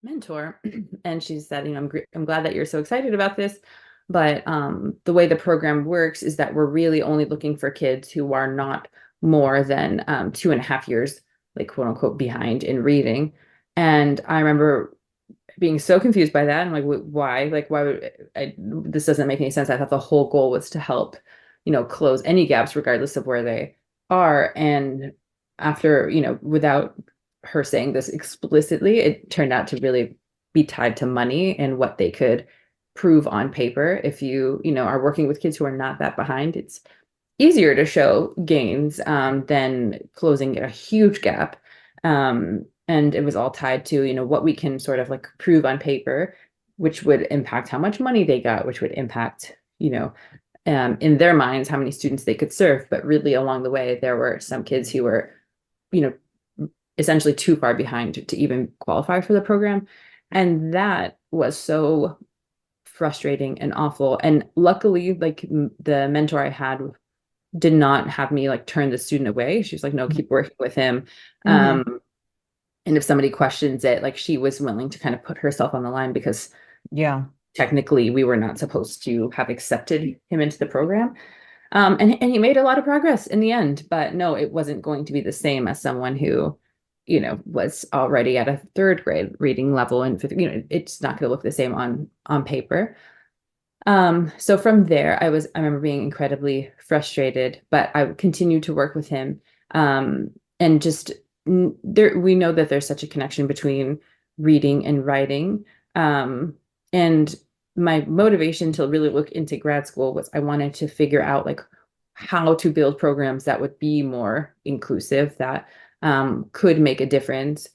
mentor, and she said, I'm glad that you're so excited about this, but the way the program works is that we're really only looking for kids who are not more than 2.5 years, like quote unquote, behind in reading. And I remember being so confused by that. I'm like, why? Like, why would this doesn't make any sense? I thought the whole goal was to help, close any gaps regardless of where they are. And after, without her saying this explicitly, it turned out to really be tied to money and what they could prove on paper. If you are working with kids who are not that behind, it's easier to show gains than closing a huge gap. And it was all tied to, what we can sort of like prove on paper, which would impact how much money they got, which would impact, in their minds, how many students they could serve. But really along the way, there were some kids who were, you essentially too far behind to even qualify for the program. And that was so frustrating and awful. And luckily, like the mentor I had did not have me like turn the student away. She was like, no, keep working with him. Mm-hmm. And if somebody questions it, like she was willing to kind of put herself on the line because Yeah. technically we were not supposed to have accepted him into the program. And he made a lot of progress in the end, but no, it wasn't going to be the same as someone who, was already at a third grade reading level and fifth, it's not going to look the same on paper. So from there, I remember being incredibly frustrated, but I continued to work with him. And just there, we know that there's such a connection between reading and writing. And my motivation to really look into grad school was I wanted to figure out like how to build programs that would be more inclusive, that could make a difference.